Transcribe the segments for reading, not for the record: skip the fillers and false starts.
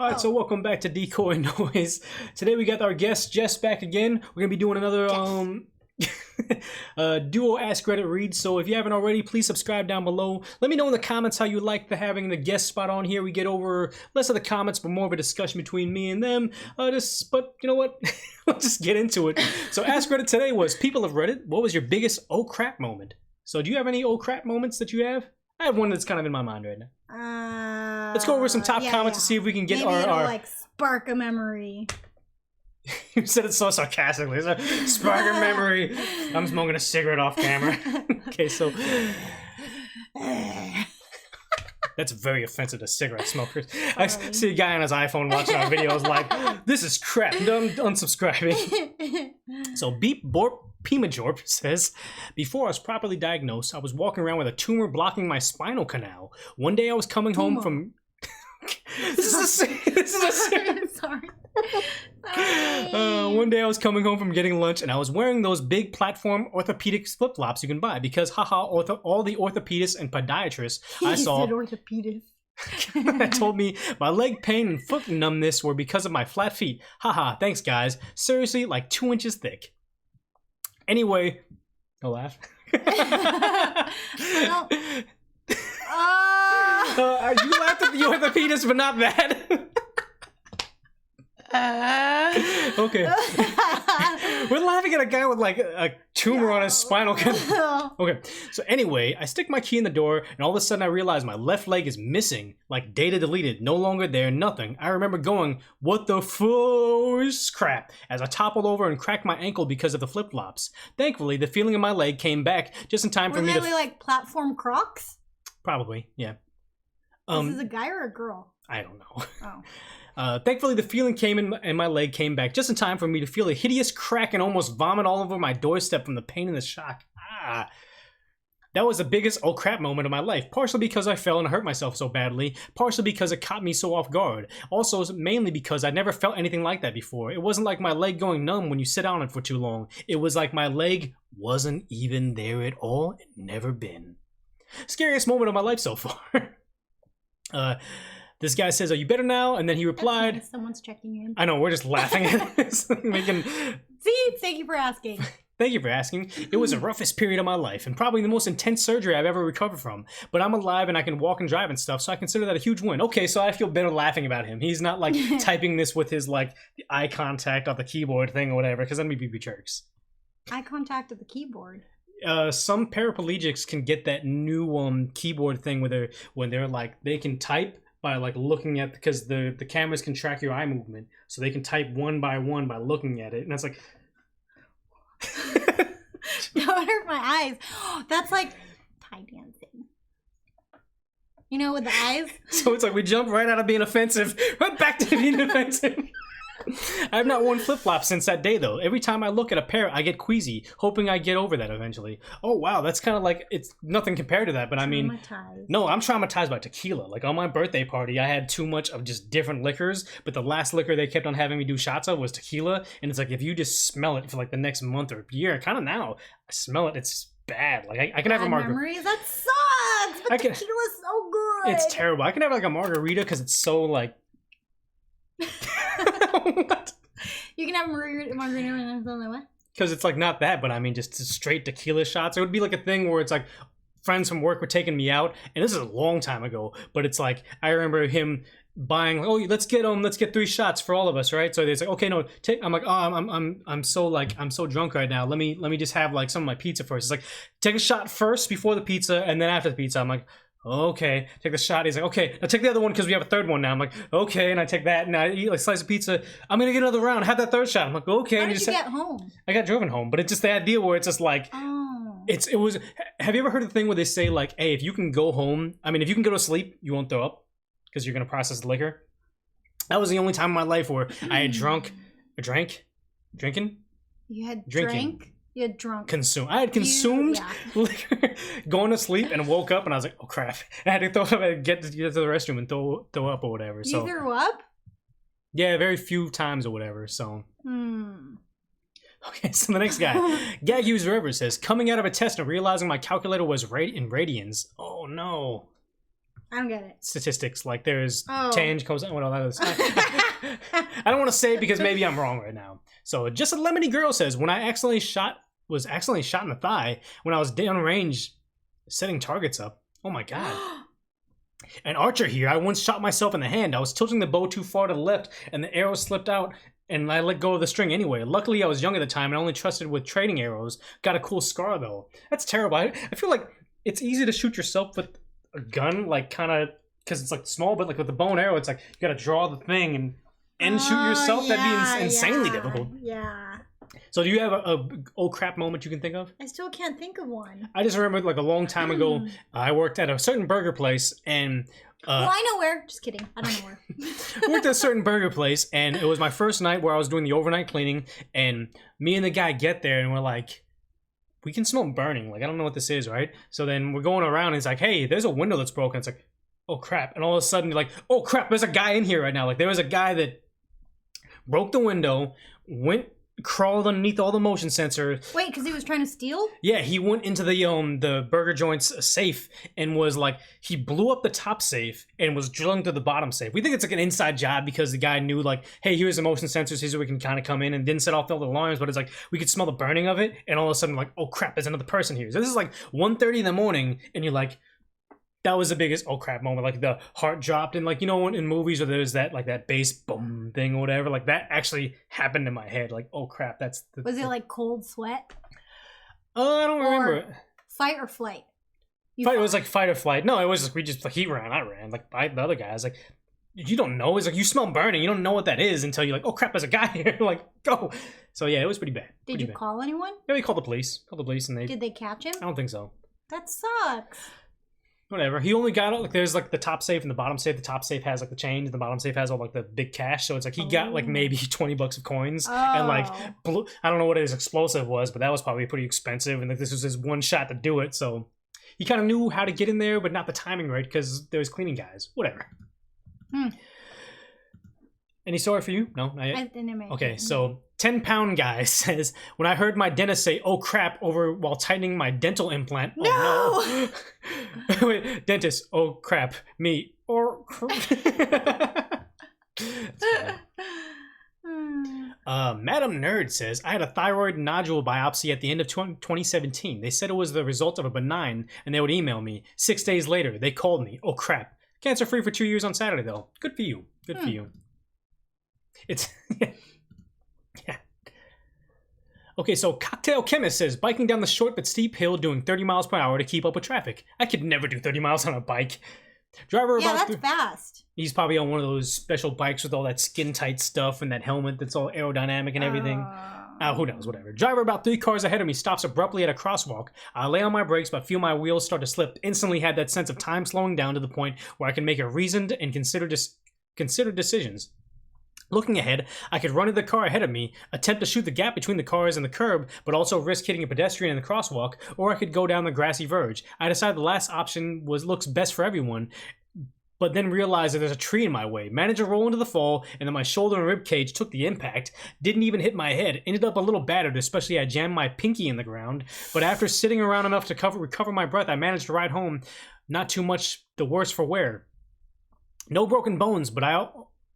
Alright, so welcome back to Decoy Noise. Today we got our guest Jess back again. We're gonna be doing another duo AskReddit read. So if you haven't already, please subscribe down below. Let me know in the comments how you like having the guest spot on here. We get over less of the comments, but more of a discussion between me and them. But you know what? Let's just get into it. So AskReddit today was people of Reddit. What was your biggest oh crap moment? So do you have any oh crap moments that you have? I have one that's kind of in my mind right now. Let's go over some top comments to see if we can get Maybe it'll like spark a memory. You said it so sarcastically. It's a spark a memory. I'm smoking a cigarette off camera. Okay, so that's very offensive to cigarette smokers. I see a guy on his iPhone watching our videos like, this is crap. I'm unsubscribing. So Beep Borp Pimajorp says, before I was properly diagnosed, I was walking around with a tumor blocking my spinal canal. One day I was coming home from... Sorry. One day I was coming home from getting lunch and I was wearing those big platform orthopedic flip-flops you can buy because haha, all the orthopedists and podiatrists I saw that told me my leg pain and foot numbness were because of my flat feet. Haha, thanks guys. Seriously, like 2 inches thick. Anyway, no laugh. You laughed at the orthopedist, but not that. Okay. We're laughing at a guy with like a tumor on his spinal canal. Okay, so anyway, I stick my key in the door and all of a sudden I realize my left leg is missing. Like data deleted, no longer there, nothing. I remember going, what the crap, as I toppled over and cracked my ankle because of the flip-flops. Thankfully, the feeling in my leg came back just in time for me to... Were they like platform Crocs? Probably, yeah. This is a guy or a girl? I don't know. Oh. Thankfully, the feeling came in and my leg came back just in time for me to feel a hideous crack and almost vomit all over my doorstep from the pain and the shock. That was the biggest oh crap moment of my life, partially because I fell and hurt myself so badly, partially because it caught me so off guard. Also, mainly because I never felt anything like that before. It wasn't like my leg going numb when you sit on it for too long. It was like my leg wasn't even there at all and never been. Scariest moment of my life so far. This guy says, are you better now? And then he replied... Nice. Someone's checking in. I know, we're just laughing at this. See, thank you for asking. Thank you for asking. It was the roughest period of my life and probably the most intense surgery I've ever recovered from. But I'm alive and I can walk and drive and stuff, so I consider that a huge win. Okay, so I feel better laughing about him. He's not like typing this with his like eye contact on the keyboard thing or whatever, because then we'd be jerks. Eye contact at the keyboard. Some paraplegics can get that new keyboard thing where they're like they can type by like looking at, because the cameras can track your eye movement, so they can type one by looking at it, and that's like don't hurt my eyes. That's like tie dancing, you know, with the eyes. So it's like we jump right out of being offensive right back to being offensive. I have not worn flip-flops since that day, though. Every time I look at a pair, I get queasy, hoping I get over that eventually. Oh, wow, that's kind of like, it's nothing compared to that, but I mean... No, I'm traumatized by tequila. Like, on my birthday party, I had too much of just different liquors, but the last liquor they kept on having me do shots of was tequila, and it's like, if you just smell it for like the next month or year, kind of now, I smell it, it's bad. Like, I can have a margarita. Memories? That sucks! But tequila's so good! It's terrible. I can have like a margarita because it's so like... What? You can have margarita and what? Because it's like not that, but I mean just straight tequila shots. It would be like a thing where it's like friends from work were taking me out, and this is a long time ago, but it's like I remember him buying, oh, let's get 3 shots for all of us, right? So they're like, okay, no, take. I'm like, oh, I'm so drunk right now. Let me just have like some of my pizza first. It's like take a shot first before the pizza, and then after the pizza. I'm like, okay, take the shot. He's like, okay, now take the other one because we have a third one now. I'm like, okay, and I take that and I eat like a slice of pizza. I'm gonna get another round. Have that third shot. I'm like, okay. How did you get home? I got driven home, but it's just the idea where it's just like, it was. Have you ever heard of the thing where they say like, hey, if you can go home, I mean, if you can go to sleep, you won't throw up because you're gonna process the liquor. That was the only time in my life where I had drinking. You had drinking. You had drunk. I had consumed liquor, going to sleep, and woke up, and I was like, "Oh crap!" I had to throw up, get to the restroom, and throw up or whatever. You threw up? Yeah, very few times or whatever. So. Okay, so the next guy, Gag User River says, coming out of a test and realizing my calculator was in radians. Oh no. I don't get it. statistics. Like there's Oh. change comes out. Well, that is, I don't want to say it because maybe I'm wrong right now. So just a lemony girl says, when I was accidentally shot in the thigh when I was downrange setting targets up. Oh my god. An archer here. I once shot myself in the hand. I was tilting the bow too far to the left, and the arrow slipped out, and I let go of the string anyway. Luckily, I was young at the time and only trusted with trading arrows. Got a cool scar though. That's terrible. I feel like it's easy to shoot yourself with a gun, like kind of because it's like small, but like with the bow and arrow, it's like you got to draw the thing and shoot yourself. Yeah, That'd be insanely difficult. Yeah. So do you have a oh crap moment you can think of? I still can't think of one. I just remember like a long time ago, I worked at a certain burger place and Well, I know where. Just kidding. I don't know where. I worked at a certain burger place and it was my first night where I was doing the overnight cleaning, and me and the guy get there and we're like, we can smell burning. Like, I don't know what this is, right? So then we're going around and it's like, hey, there's a window that's broken. It's like, oh crap. And all of a sudden you're like, oh crap, there's a guy in here right now. Like there was a guy that broke the window, crawled underneath all the motion sensors. Wait, because he was trying to steal? Yeah, he went into the burger joint's safe and was like, he blew up the top safe and was drilling through the bottom safe. We think it's like an inside job because the guy knew like, hey, here's the motion sensors, here's where we can kind of come in, and didn't set off all the alarms, but it's like we could smell the burning of it, and all of a sudden like, oh crap, there's another person here. So this is like 1:30 in the morning, and you're like, that was the biggest oh crap moment. Like the heart dropped, and like, you know, in movies where there's that like that bass boom thing or whatever, like that actually happened in my head. Like, oh crap, that's Was it like cold sweat? I don't remember. Fight or flight? It was like fight or flight. No, it was just he ran, I ran. Like the other guy, I was like, you don't know. It's like you smell burning. You don't know what that is until you're like, oh crap, there's a guy here. Like, go. So yeah, it was pretty bad. Did you call anyone? Yeah, we called the police. And they. Did they catch him? I don't think so. That sucks. Whatever. He only got like there's like the top safe and the bottom safe. The top safe has like the change, and the bottom safe has all like the big cash. So it's like he got like maybe $20 of coins and like I don't know what his explosive was, but that was probably pretty expensive. And like this was his one shot to do it, so he kind of knew how to get in there, but not the timing right because there was cleaning guys. Whatever. Any story for you? No, not yet. I didn't make Okay, it. so 10-pound guy says, when I heard my dentist say, oh crap, over while tightening my dental implant. No! Oh no. Wait, dentist, oh crap, me. Or Madam Nerd says, I had a thyroid nodule biopsy at the end of 2017. They said it was the result of a benign, and they would email me. 6 days later, they called me. Oh crap. Cancer free for 2 years on Saturday, though. Good for you. Good for you. It's... yeah. Okay, so Cocktail Chemist says, biking down the short but steep hill doing 30 miles per hour to keep up with traffic. I could never do 30 miles on a bike. Driver yeah, about that's fast. He's probably on one of those special bikes with all that skin-tight stuff and that helmet that's all aerodynamic and everything. Who knows, whatever. Driver about 3 cars ahead of me stops abruptly at a crosswalk. I lay on my brakes but feel my wheels start to slip. Instantly had that sense of time slowing down to the point where I can make a reasoned and considered decisions. Looking ahead, I could run into the car ahead of me, attempt to shoot the gap between the cars and the curb, but also risk hitting a pedestrian in the crosswalk, or I could go down the grassy verge. I decided the last option looks best for everyone, but then realized that there's a tree in my way. Managed to roll into the fall, and then my shoulder and rib cage took the impact. Didn't even hit my head. Ended up a little battered, especially I jammed my pinky in the ground. But after sitting around enough to recover my breath, I managed to ride home. Not too much the worse for wear. No broken bones, but I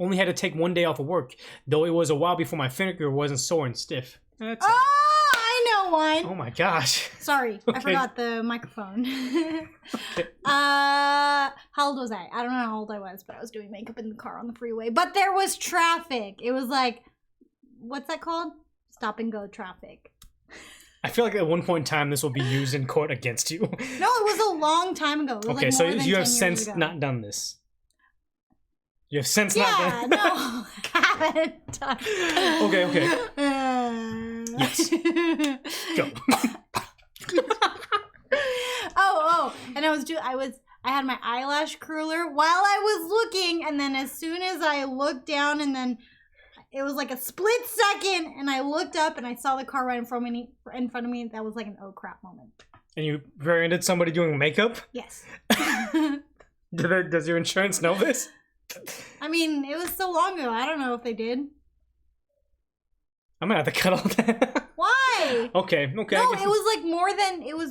only had to take 1 day off of work, though it was a while before my finger wasn't sore and stiff. That's it. I know one. Oh my gosh. Sorry, Okay. I forgot the microphone. Okay. How old was I? I don't know how old I was, but I was doing makeup in the car on the freeway. But there was traffic. It was like, what's that called? Stop and go traffic. I feel like at one point in time this will be used in court against you. No, it was a long time ago. It was Okay, like so more than you have 10 years since ago. not done this. You have since not Yeah, done no, I haven't done. Okay. Yes. Go. oh, and I had my eyelash curler while I was looking, and then as soon as I looked down, and then it was like a split second, and I looked up and I saw the car right in front of me. That was like an oh crap moment. And you rear-ended somebody doing makeup? Yes. Does your insurance know this? I mean, it was so long ago. I don't know if they did. I'm gonna have to cut all that. Why? Okay. No, I guess it was like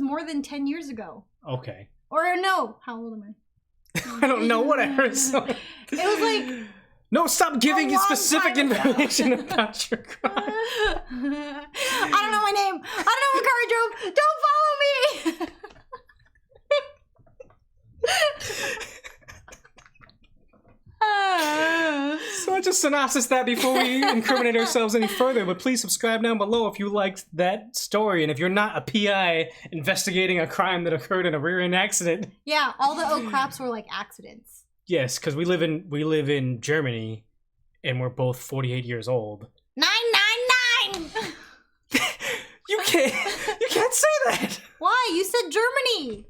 more than 10 years ago. Okay. Or no, how old am I? I don't know what I heard. So... It was like... No, stop giving you long specific time ago. information about your crime. I don't know my name. I don't know what car I drove. Don't follow me. So I just synopsis that before we incriminate ourselves any further, but please subscribe down below if you liked that story, and if you're not a PI investigating a crime that occurred in a rear-end accident. Yeah, all the oh craps were like accidents. Yes, because we live in Germany, and we're both 48 years old. 999. You can't say that. Why? You said Germany.